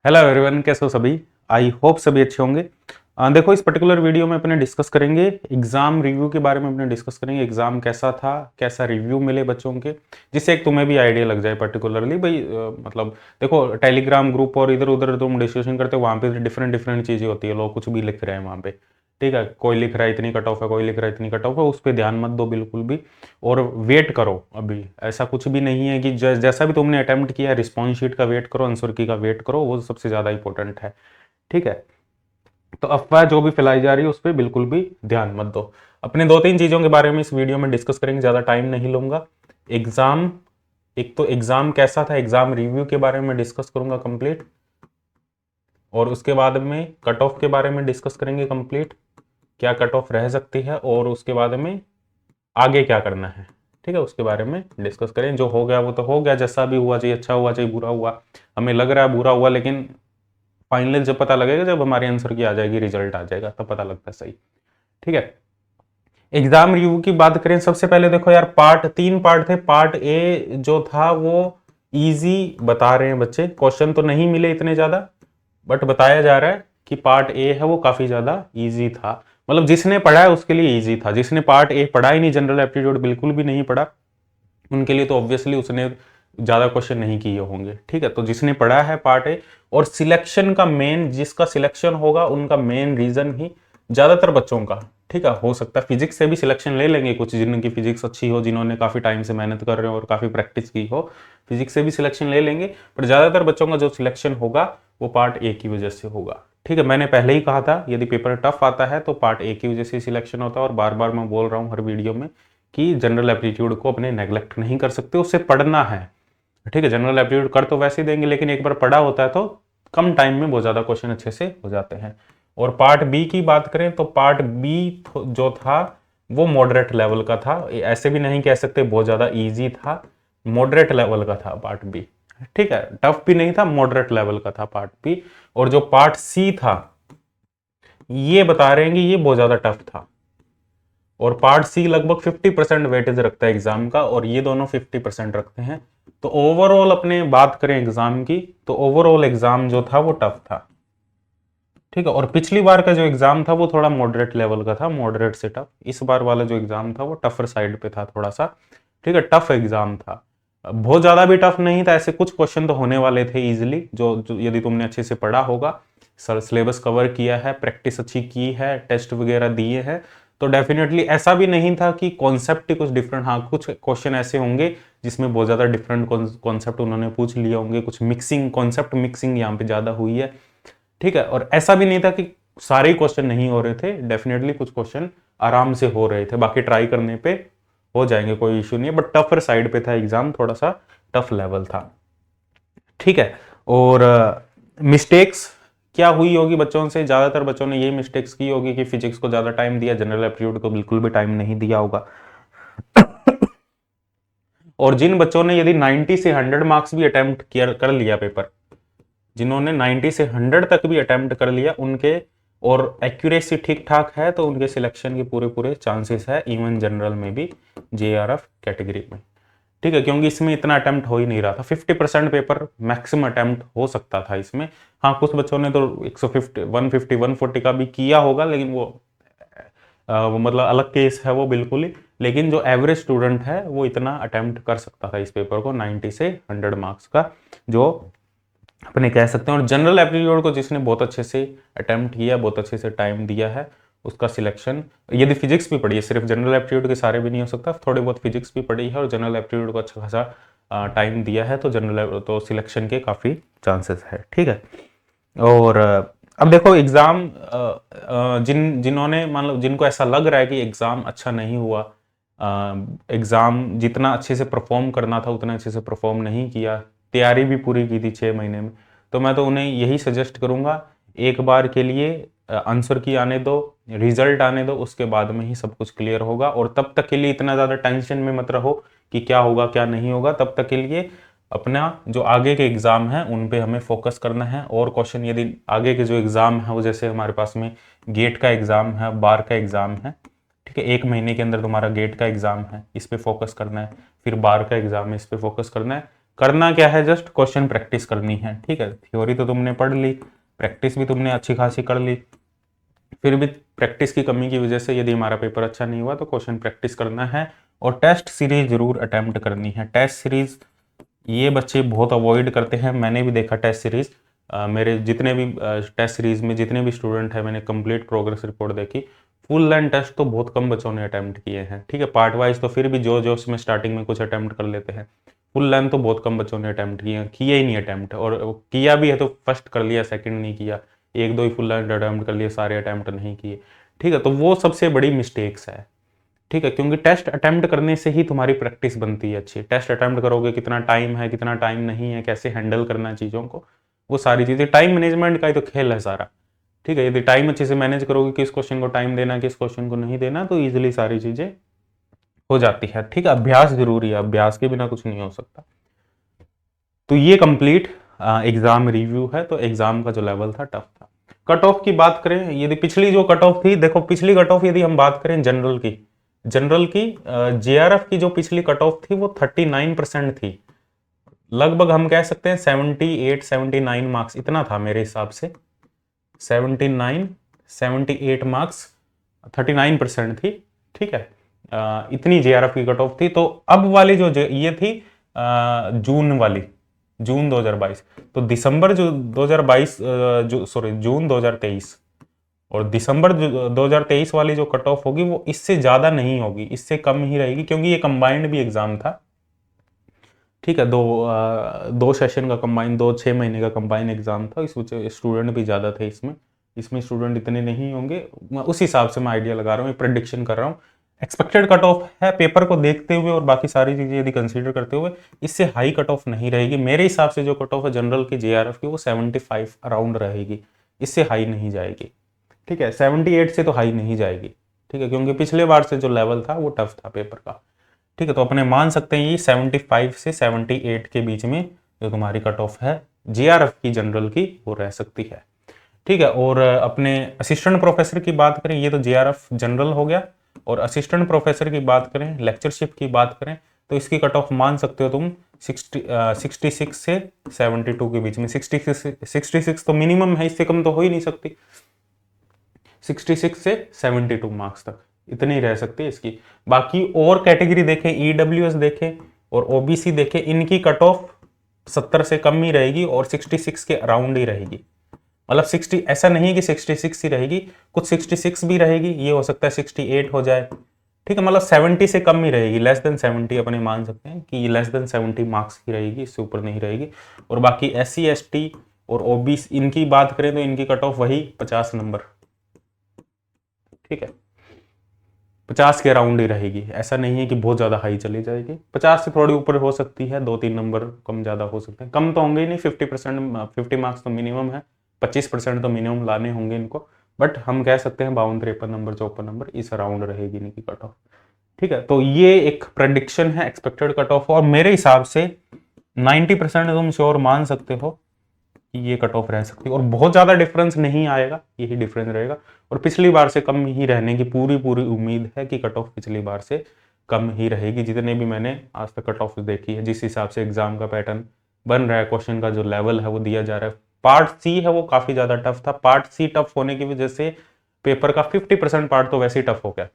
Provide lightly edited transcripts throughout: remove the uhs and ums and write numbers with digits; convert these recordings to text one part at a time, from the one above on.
Hello everyone, कैसे हो सभी। आई होप सभी अच्छे होंगे। देखो, इस पर्टिकुलर वीडियो में अपने डिस्कस करेंगे एग्जाम रिव्यू के बारे में। अपने डिस्कस करेंगे एग्जाम कैसा था, कैसा रिव्यू मिले बच्चों के, जिससे एक तुम्हें भी आइडिया लग जाए पर्टिकुलरली भाई। मतलब देखो, टेलीग्राम ग्रुप और इधर उधर तुम डिस्कशन करते हो, वहाँ पे डिफरेंट डिफरेंट चीज़ें होती है, लोग कुछ भी लिख रहे हैं वहाँ पे। ठीक है, कोई लिख रहा है इतनी कट ऑफ है, कोई लिख रहा है इतनी कट ऑफ है, उस पर ध्यान मत दो बिल्कुल भी। और वेट करो। अभी ऐसा कुछ भी नहीं है कि जैसा भी तुमने अटेम्प्ट किया, रिस्पॉन्स शीट का वेट करो, आंसर की का वेट करो, वो सबसे ज़्यादा इंपॉर्टेंट है। ठीक है, तो अफवाह जो भी फैलाई जा रही है उस पर बिल्कुल भी ध्यान मत दो। अपने दो तीन चीज़ों के बारे में इस वीडियो में डिस्कस करेंगे, ज़्यादा टाइम नहीं लूंगा। एग्ज़ाम, एक तो एग्ज़ाम कैसा था, एग्ज़ाम रिव्यू के बारे में डिस्कस करूंगा कंप्लीट, और उसके बाद में कट ऑफ के बारे में डिस्कस करेंगे कंप्लीट, क्या कट ऑफ रह सकती है, और उसके बाद में आगे क्या करना है। ठीक है, उसके बारे में डिस्कस करें। जो हो गया वो तो हो गया, जैसा भी हुआ, चाहिए अच्छा हुआ चाहिए बुरा हुआ, हमें लग रहा है बुरा हुआ, लेकिन फाइनल जब पता लगेगा, जब हमारी आंसर की आ जाएगी, रिजल्ट आ जाएगा, तब पता लगता है सही। ठीक है, एग्जाम रिव्यू की बात करें, सबसे पहले देखो यार, तीन पार्ट थे। पार्ट ए जो था वो इजी बता रहे हैं बच्चे, क्वेश्चन तो नहीं मिले इतने ज्यादा, बट बताया जा रहा है कि पार्ट ए है वो काफी ज्यादा इजी था। मतलब जिसने पढ़ा है उसके लिए इजी था, जिसने पार्ट ए पढ़ा ही नहीं, जनरल एप्टीट्यूड बिल्कुल भी नहीं पढ़ा, उनके लिए तो ऑब्वियसली उसने ज़्यादा क्वेश्चन नहीं किए होंगे। ठीक है, तो जिसने पढ़ा है पार्ट ए, और सिलेक्शन का मेन, जिसका सिलेक्शन होगा उनका मेन रीजन ही ज़्यादातर बच्चों का, ठीक है, हो सकता है फिजिक्स से भी सिलेक्शन ले लेंगे कुछ, जिनकी फिजिक्स अच्छी हो, जिन्होंने काफ़ी टाइम से मेहनत कर रहे हो और काफ़ी प्रैक्टिस की हो, फिजिक्स से भी सिलेक्शन ले लेंगे। पर ज़्यादातर बच्चों का जो सिलेक्शन होगा वो पार्ट ए की वजह से होगा। ठीक है, मैंने पहले ही कहा था यदि पेपर टफ आता है तो पार्ट ए की वजह से सिलेक्शन होता है, और बार बार मैं बोल रहा हूँ हर वीडियो में कि जनरल एप्टीट्यूड को अपने नेग्लेक्ट नहीं कर सकते, उससे पढ़ना है। ठीक है, जनरल एप्टीट्यूड कर तो वैसे ही देंगे, लेकिन एक बार पढ़ा होता है तो कम टाइम में बहुत ज़्यादा क्वेश्चन अच्छे से हो जाते हैं। और पार्ट बी की बात करें तो पार्ट बी जो था वो मॉडरेट लेवल का था, ऐसे भी नहीं कह सकते बहुत ज़्यादा ईजी था, मॉडरेट लेवल का था पार्ट बी। ठीक है, टफ भी नहीं था, मॉडरेट लेवल का था पार्ट बी। और जो पार्ट सी था, ये बता रहे हैं कि ये बहुत ज़्यादा टफ था, और पार्ट सी लगभग 50% वेटेज रखता है एग्जाम का, और ये दोनों 50% रखते हैं। तो ओवरऑल अपने बात करें एग्जाम की, तो ओवरऑल एग्जाम जो था वो टफ था। ठीक है, और पिछली बार का जो एग्जाम था वो थोड़ा मॉडरेट लेवल का था, मॉडरेट से टफ। इस बार वाला जो एग्जाम था वो टफर साइड पे था थोड़ा सा। ठीक है, टफ एग्जाम था, बहुत ज्यादा भी टफ नहीं था, ऐसे कुछ क्वेश्चन तो होने वाले थे इजिली, जो यदि तुमने अच्छे से पढ़ा होगा, सर सिलेबस कवर किया है, प्रैक्टिस अच्छी की है, टेस्ट वगैरह दिए हैं, तो डेफिनेटली ऐसा भी नहीं था कि कॉन्सेप्ट ही कुछ डिफरेंट। हाँ, कुछ क्वेश्चन ऐसे होंगे जिसमें बहुत ज्यादा डिफरेंट कॉन्सेप्ट उन्होंने पूछ लिए होंगे, कुछ मिक्सिंग, कॉन्सेप्ट मिक्सिंग यहाँ पे ज्यादा हुई है। ठीक है, और ऐसा भी नहीं था कि सारे ही क्वेश्चन नहीं हो रहे थे, डेफिनेटली कुछ क्वेश्चन आराम से हो रहे थे, बाकी ट्राई करने पे हो जाएंगे, कोई इश्यू नहीं है, बट टफर साइड पे था एग्जाम, थोड़ा सा टफ लेवल था। ठीक है, और मिस्टेक्स क्या हुई होगी बच्चों से, ज्यादातर बच्चों ने ये मिस्टेक्स की होगी कि फिजिक्स को ज्यादा टाइम दिया, जनरल एप्टीट्यूड को बिल्कुल भी टाइम नहीं दिया होगा। और जिन बच्चों ने यदि 90 से 100 मार्क्स भी अटेम्प्ट किया, कर लिया पेपर, जिन्होंने 90 से 100 तक भी अटेम्प्ट कर लिया उनके, और एक्यूरेसी ठीक ठाक है, तो उनके सिलेक्शन के पूरे पूरे चांसेस है, इवन जनरल में भी, JRF कैटेगरी में। ठीक है, क्योंकि इसमें इतना अटेम्प्ट हो ही नहीं रहा था, 50% पेपर मैक्सिमम अटेम्प्ट हो सकता था इसमें। हाँ, कुछ बच्चों ने तो 150, 150, 140 का भी किया होगा, लेकिन वो मतलब अलग केस है वो बिल्कुल ही। लेकिन जो एवरेज स्टूडेंट है वो इतना अटेम्प्ट कर सकता था इस पेपर को, 90 से 100 मार्क्स का, जो अपने कह सकते हैं। और जनरल एप्टीट्यूड को जिसने बहुत अच्छे से अटेम्प्ट किया, बहुत अच्छे से टाइम दिया है, उसका सिलेक्शन, यदि फिजिक्स भी पढ़ी है, सिर्फ जनरल एप्टीट्यूड के सारे भी नहीं हो सकता, थोड़ी बहुत फिजिक्स भी पढ़ी है और जनरल एप्टीट्यूड को अच्छा खासा टाइम दिया है, तो जनरल तो सिलेक्शन के काफ़ी चांसेस है। ठीक है, और अब देखो एग्ज़ाम, जिन्होंने मान लो, जिनको ऐसा लग रहा है कि एग्ज़ाम अच्छा नहीं हुआ, एग्ज़ाम जितना अच्छे से परफॉर्म करना था उतना अच्छे से परफॉर्म नहीं किया, तैयारी भी पूरी की थी 6 महीने में, तो मैं तो उन्हें यही सजेस्ट करूँगा, एक बार के लिए आंसर की आने दो, रिजल्ट आने दो, उसके बाद में ही सब कुछ क्लियर होगा। और तब तक के लिए इतना ज़्यादा टेंशन में मत रहो कि क्या होगा क्या नहीं होगा, तब तक के लिए अपना जो आगे के एग्ज़ाम है उन पे हमें फोकस करना है। और क्वेश्चन यदि आगे के जो एग्ज़ाम है वो, जैसे हमारे पास में गेट का एग्ज़ाम है, बार का एग्ज़ाम है, ठीक है, 1 महीने के अंदर तुम्हारा गेट का एग्ज़ाम है, इस पे फोकस करना है, फिर बार का एग्ज़ाम है, इस पे फोकस करना है। करना क्या है, जस्ट क्वेश्चन प्रैक्टिस करनी है, ठीक है। थ्योरी तो तुमने पढ़ ली, प्रैक्टिस भी तुमने अच्छी खासी कर ली, फिर भी प्रैक्टिस की कमी की वजह से यदि हमारा पेपर अच्छा नहीं हुआ तो क्वेश्चन प्रैक्टिस करना है और टेस्ट सीरीज जरूर अटेम्प्ट करनी है। टेस्ट सीरीज ये बच्चे बहुत अवॉइड करते हैं, मैंने भी देखा टेस्ट सीरीज, मेरे जितने भी टेस्ट सीरीज में जितने भी स्टूडेंट हैं, मैंने कंप्लीट प्रोग्रेस रिपोर्ट देखी, फुल लेंथ टेस्ट तो बहुत कम बच्चों ने अटेम्प्ट किए हैं, ठीक है। पार्ट वाइज तो फिर भी जो जो उसमें स्टार्टिंग में कुछ अटेम्प्ट कर लेते हैं, फुल लेंथ तो बहुत कम बच्चों ने अटेम्प्ट किए ही नहीं अटेम्प्ट, और किया भी है तो फर्स्ट कर लिया, सेकंड नहीं किया, एक दो ही फुल लेंथ अटेम्प्ट कर लिए, सारे अटेम्प्ट नहीं किए, ठीक है। तो वो सबसे बड़ी मिस्टेक्स है, ठीक है, क्योंकि टेस्ट अटेम्प्ट करने से ही तुम्हारी प्रैक्टिस बनती है अच्छी। टेस्ट अटेम्प्ट करोगे, कितना टाइम है कितना टाइम नहीं है, कैसे हैंडल करना है चीज़ों को, वो सारी चीज़ें, टाइम मैनेजमेंट का ही तो खेल है सारा, ठीक है। यदि टाइम अच्छे से मैनेज करोगे, किस क्वेश्चन को टाइम देना किस क्वेश्चन को नहीं देना, तो ईजिली सारी चीज़ें हो जाती है, ठीक है। अभ्यास जरूरी है, अभ्यास के बिना कुछ नहीं हो सकता। तो ये कंप्लीट एग्जाम रिव्यू है। तो एग्जाम का जो लेवल था टफ था। कट ऑफ की बात करें, यदि पिछली जो कट ऑफ थी, देखो पिछली कट ऑफ यदि हम बात करें जनरल की, जेआरएफ की जो पिछली कट ऑफ थी वो 39% थी, लगभग हम कह सकते हैं 78-79 मार्क्स इतना था मेरे हिसाब से, 78 मार्क्स, 39% थी, ठीक है। इतनी जेआरएफ की कट ऑफ थी। तो अब वाली जो ये थी जून वाली, जून 2022, तो दिसंबर जो 2022 जून 2023 और दिसंबर 2023 वाली जो कट ऑफ होगी वो इससे ज़्यादा नहीं होगी, इससे कम ही रहेगी, क्योंकि ये कंबाइंड भी एग्जाम था, ठीक है। दो सेशन का कंबाइन, 6 महीने का कंबाइन एग्जाम था, इस वजह स्टूडेंट भी ज़्यादा थे इसमें, स्टूडेंट इतने नहीं होंगे, उस हिसाब से मैं आइडिया लगा रहा हूँ, प्रेडिक्शन कर रहा हूँ। एक्सपेक्टेड कट ऑफ है, पेपर को देखते हुए और बाकी सारी चीज़ें यदि कंसीडर करते हुए इससे हाई कट ऑफ नहीं रहेगी मेरे हिसाब से। जो कट ऑफ है जनरल की जेआरएफ की वो 75 अराउंड रहेगी, इससे हाई नहीं जाएगी, ठीक है। 78 से तो हाई नहीं जाएगी, ठीक है, क्योंकि पिछले बार से जो लेवल था वो टफ था पेपर का, ठीक है। तो अपने मान सकते हैं ये 75 से 78 के बीच में जो तुम्हारी कट ऑफ है जेआरएफ की जनरल की वो रह सकती है, ठीक है। और अपने असिस्टेंट प्रोफेसर की बात करें, ये तो जेआरएफ जनरल हो गया, और असिस्टेंट प्रोफेसर की बात करें, लेक्चरशिप की बात करें, तो इसकी कट ऑफ मान सकते हो तुम 66 से 72 के बीच में। 66 तो मिनिमम है, इससे कम तो हो ही नहीं सकती, 66 से 72 मार्क्स तक इतनी रह सकती है इसकी। बाकी और कैटेगरी देखें, ईडब्ल्यूएस देखें और ओबीसी देखें, इनकी कट ऑफ 70 से कम ही रहेगी और 66 के अराउंड ही रहेगी, मतलब 60, ऐसा नहीं है कि 66 ही रहेगी, कुछ 66 भी रहेगी, ये हो सकता है 68 हो जाए, ठीक है। मतलब 70 से कम ही रहेगी, लेस देन 70 अपने मान सकते हैं कि लेस देन 70 मार्क्स की रहेगी, इससे ऊपर नहीं रहेगी। और बाकी SC ST और ओबीसी इनकी बात करें तो इनकी कट ऑफ वही 50 नंबर, ठीक है, 50 के अराउंड ही रहेगी, ऐसा नहीं है कि बहुत ज़्यादा हाई चली जाएगी, 50 से थोड़ी ऊपर हो सकती है, 2-3 नंबर कम ज़्यादा हो सकते हैं, कम तो होंगे ही नहीं, 50 मार्क्स तो मिनिमम है, 25% तो मिनिमम लाने होंगे इनको, बट हम कह सकते हैं 52-53 नंबर 54 नंबर इस अराउंड रहेगी इनकी कट ऑफ, ठीक है। तो ये एक प्रडिक्शन है एक्सपेक्टेड कट ऑफ, और मेरे हिसाब से 90% तुम श्योर मान सकते हो कि ये कट ऑफ रह सकती है, और बहुत ज़्यादा डिफरेंस नहीं आएगा, यही डिफरेंस रहेगा, और पिछली बार से कम ही रहने की पूरी उम्मीद है कि कट ऑफ पिछली बार से कम ही रहेगी, जितने भी मैंने आज तक कट ऑफ देखी है, जिस हिसाब से एग्जाम का पैटर्न बन रहा है, क्वेश्चन का जो लेवल है वो दिया जा रहा है। पार्ट सी है वो काफ़ी ज़्यादा टफ था, पार्ट सी टफ होने की वजह से पेपर का 50% पार्ट तो वैसे ही टफ हो गया,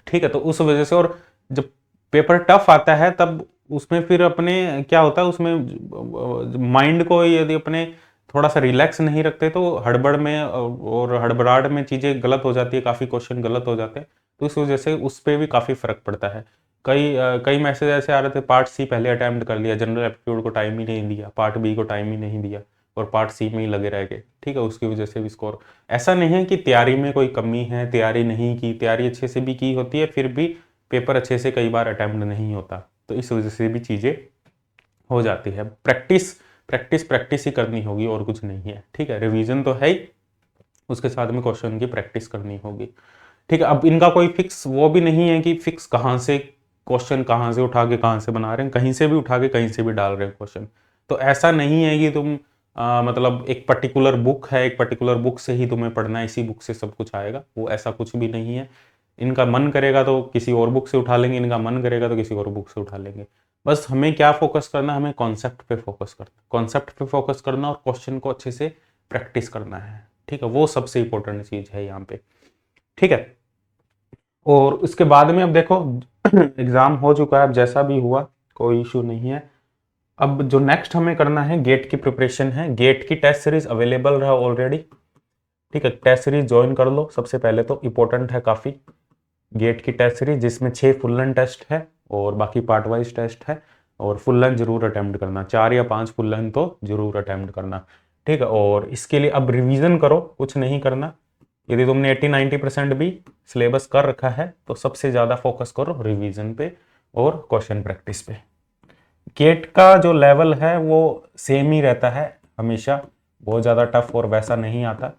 ठीक है। तो उस वजह से, और जब पेपर टफ आता है तब उसमें फिर अपने क्या होता है, उसमें माइंड को यदि अपने थोड़ा सा रिलैक्स नहीं रखते तो हड़बड़ में और हड़बड़ाहट में चीज़ें गलत हो जाती है, काफ़ी क्वेश्चन गलत हो जाते हैं, तो इस वजह से उस पर भी काफ़ी फर्क पड़ता है। कई मैसेज ऐसे आ रहे थे, पार्ट सी पहले अटैम्प्ट कर लिया, जनरल एप्टीट्यूड को टाइम ही नहीं दिया, पार्ट बी को टाइम ही नहीं दिया और पार्ट सी में ही लगे रह गए, ठीक है, उसकी वजह से भी स्कोर। ऐसा नहीं है कि तैयारी में कोई कमी है, तैयारी नहीं की, तैयारी अच्छे से भी की होती है, फिर भी पेपर अच्छे से कई बार अटैम्प्ट नहीं होता, तो इस वजह से भी चीज़ें हो जाती है। प्रैक्टिस ही करनी होगी और कुछ नहीं है, ठीक है। रिवीजन तो है ही, उसके साथ में क्वेश्चन की प्रैक्टिस करनी होगी, ठीक है। अब इनका कोई फिक्स वो भी नहीं है कि फिक्स कहाँ से क्वेश्चन कहाँ से उठा के कहाँ से बना रहे हैं, कहीं से भी उठा के कहीं से भी डाल रहे हैं क्वेश्चन, तो ऐसा नहीं है कि तुम मतलब एक पर्टिकुलर बुक है, एक पर्टिकुलर बुक से ही तुम्हें पढ़ना है, इसी बुक से सब कुछ आएगा, वो ऐसा कुछ भी नहीं है। इनका मन करेगा तो किसी और बुक से उठा लेंगे, इनका मन करेगा तो किसी और बुक से उठा लेंगे, बस हमें क्या फोकस करना है, हमें कॉन्सेप्ट पे फोकस करना, कॉन्सेप्ट पे फोकस करना और क्वेश्चन को अच्छे से प्रैक्टिस करना है, ठीक है, वो सबसे इंपॉर्टेंट चीज है यहाँ पे, ठीक है। और उसके बाद में अब देखो एग्जाम हो चुका है, अब जैसा भी हुआ कोई इशू नहीं है। अब जो नेक्स्ट हमें करना है गेट की प्रिपरेशन है। गेट की टेस्ट सीरीज अवेलेबल रहा ऑलरेडी, ठीक है, टेस्ट सीरीज ज्वाइन कर लो सबसे पहले, तो इंपॉर्टेंट है काफी गेट की टेस्ट सीरीज, जिसमें 6 फुल लेंथ टेस्ट है और बाकी पार्ट वाइज टेस्ट है, और फुल लेंथ जरूर अटेम्प्ट करना, 4 या 5 फुल लेंथ तो जरूर अटेम्प्ट करना, ठीक है। और इसके लिए अब रिवीजन करो, कुछ नहीं करना। यदि तुमने 80-90% भी सिलेबस कर रखा है तो सबसे ज्यादा फोकस करो रिवीजन पे और क्वेश्चन प्रैक्टिस पे। गेट का जो लेवल है वो सेम ही रहता है हमेशा, बहुत ज़्यादा टफ और वैसा नहीं आता,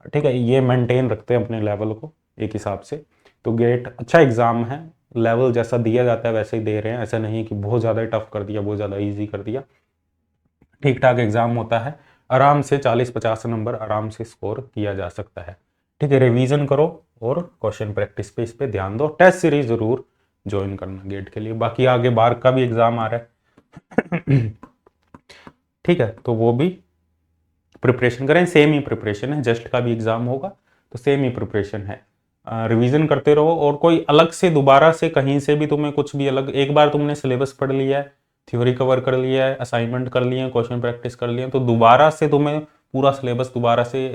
ठीक है, ये मेंटेन रखते हैं अपने लेवल को एक हिसाब से। तो गेट अच्छा एग्ज़ाम है, लेवल जैसा दिया जाता है वैसे ही दे रहे हैं, ऐसा नहीं कि बहुत ज़्यादा टफ कर दिया, बहुत ज़्यादा ईजी कर दिया, ठीक ठाक एग्ज़ाम होता है, आराम से 40-50 नंबर आराम से स्कोर किया जा सकता है, ठीक है। रिवीजन करो और क्वेश्चन प्रैक्टिस पे इस पे ध्यान दो, टेस्ट सीरीज जरूर ज्वाइन करना गेट के लिए। बाकी आगे बार का भी एग्ज़ाम आ रहा है ठीक है, तो वो भी प्रिपरेशन करें, सेम ही प्रिपरेशन है, जस्ट का भी एग्जाम होगा तो सेम ही प्रिपरेशन है, रिवीजन करते रहो। और कोई अलग से दोबारा से कहीं से भी तुम्हें कुछ भी अलग, एक बार तुमने सिलेबस पढ़ लिया है, थ्योरी कवर कर लिया है, असाइनमेंट कर लिए, क्वेश्चन प्रैक्टिस कर लिए, तो दोबारा से तुम्हें पूरा सिलेबस दोबारा से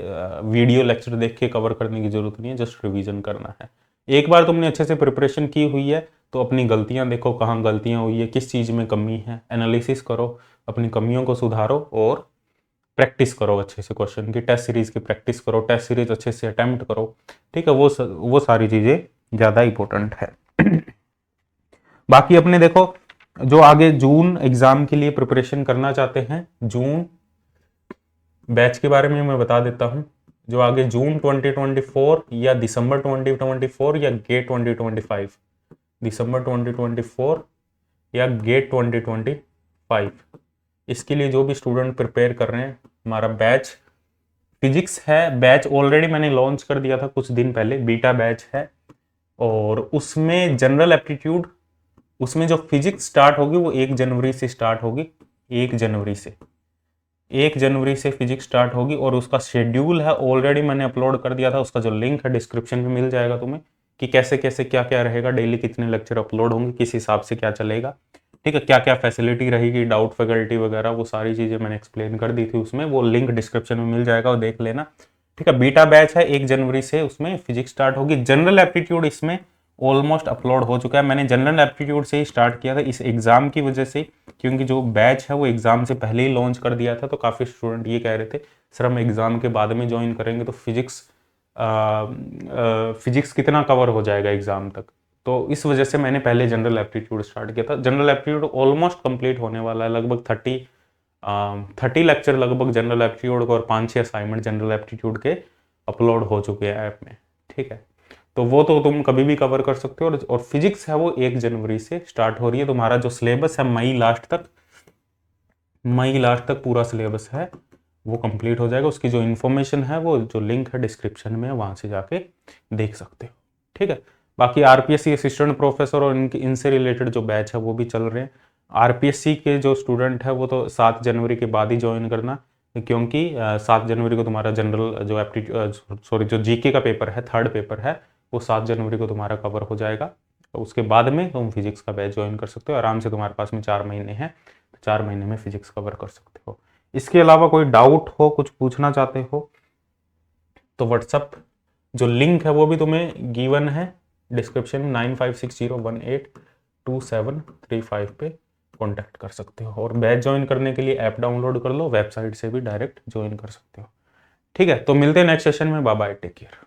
वीडियो लेक्चर देख के कवर करने की जरूरत नहीं है, जस्ट रिवीजन करना है। एक बार तुमने अच्छे से प्रिपरेशन की हुई है तो अपनी गलतियां देखो, कहाँ गलतियां हुई है, किस चीज़ में कमी है, एनालिसिस करो, अपनी कमियों को सुधारो और प्रैक्टिस करो अच्छे से, क्वेश्चन की टेस्ट सीरीज की प्रैक्टिस करो, टेस्ट सीरीज अच्छे से अटेम्प्ट करो, ठीक है, वो सारी चीज़ें ज़्यादा इंपॉर्टेंट है बाकी अपने देखो जो आगे जून एग्जाम के लिए प्रिपरेशन करना चाहते हैं, जून बैच के बारे में मैं बता देता हूं। जो आगे जून 2024 या दिसंबर 2024 या गेट 2025, दिसंबर 2024 या गेट 2025, इसके लिए जो भी स्टूडेंट प्रिपेयर कर रहे हैं, हमारा बैच फिजिक्स है, बैच ऑलरेडी मैंने लॉन्च कर दिया था कुछ दिन पहले, बीटा बैच है, और उसमें जनरल एप्टीट्यूड, उसमें जो फिजिक्स स्टार्ट होगी वो 1 जनवरी से स्टार्ट होगी, 1 जनवरी से, 1 जनवरी से फिजिक्स स्टार्ट होगी, और उसका शेड्यूल है ऑलरेडी मैंने अपलोड कर दिया था, उसका जो लिंक है डिस्क्रिप्शन में मिल जाएगा तुम्हें, कि कैसे कैसे क्या क्या रहेगा, डेली कितने लेक्चर अपलोड होंगे, किस हिसाब से क्या चलेगा, ठीक है, क्या क्या फैसिलिटी रहेगी, डाउट फैकल्टी वगैरह, वो सारी चीज़ें मैंने एक्सप्लेन कर दी थी उसमें, वो लिंक डिस्क्रिप्शन में मिल जाएगा और देख लेना, ठीक है। बीटा बैच है, 1 जनवरी से उसमें फिजिक्स स्टार्ट होगी। जनरल एप्टीट्यूड इसमें ऑलमोस्ट अपलोड हो चुका है, मैंने जनरल एप्टीट्यूड से ही स्टार्ट किया था इस एग्जाम की वजह से, क्योंकि जो बैच है वो एग्जाम से पहले ही लॉन्च कर दिया था, तो काफ़ी स्टूडेंट ये कह रहे थे सर हम एग्जाम के बाद में ज्वाइन करेंगे तो फिजिक्स कितना कवर हो जाएगा एग्जाम तक, तो इस वजह से मैंने पहले जनरल एप्टीट्यूड स्टार्ट किया था। जनरल एप्टीट्यूड ऑलमोस्ट कंप्लीट होने वाला है, लगभग 30 लेक्चर लगभग जनरल एप्टीट्यूड को और 5-6 असाइनमेंट जनरल एप्टीट्यूड के अपलोड हो चुके हैं ऐप में, ठीक है, तो वो तो तुम कभी भी कवर कर सकते हो। और फिजिक्स है वो 1 जनवरी से स्टार्ट हो रही है, तुम्हारा जो सिलेबस है मई लास्ट तक पूरा सिलेबस है वो कंप्लीट हो जाएगा। उसकी जो इन्फॉर्मेशन है वो जो लिंक है डिस्क्रिप्शन में, वहां से जाके देख सकते हो, ठीक है। बाकी आरपीएससी असिस्टेंट प्रोफेसर और इनसे रिलेटेड जो बैच है वो भी चल रहे हैं। आरपीएससी के जो स्टूडेंट है वो तो 7 जनवरी के बाद ही ज्वाइन करना, क्योंकि 7 जनवरी को तुम्हारा जनरल जो जो जीके का पेपर है, 3rd पेपर है, वो 7 जनवरी को तुम्हारा कवर हो जाएगा, तो उसके बाद में तुम फिजिक्स का बैच ज्वाइन कर सकते हो आराम से, तुम्हारे पास में 4 महीने हैं, 4 महीने में फिजिक्स कवर कर सकते हो। इसके अलावा कोई डाउट हो, कुछ पूछना चाहते हो तो व्हाट्सअप जो लिंक है वो भी तुम्हें गिवन है डिस्क्रिप्शन में, 9560182735 पे कांटेक्ट कर सकते हो। और बैच ज्वाइन करने के लिए ऐप डाउनलोड कर लो, वेबसाइट से भी डायरेक्ट ज्वाइन कर सकते हो, ठीक है। तो मिलते हैं नेक्स्ट सेशन में, बाय बाय, टेक केयर।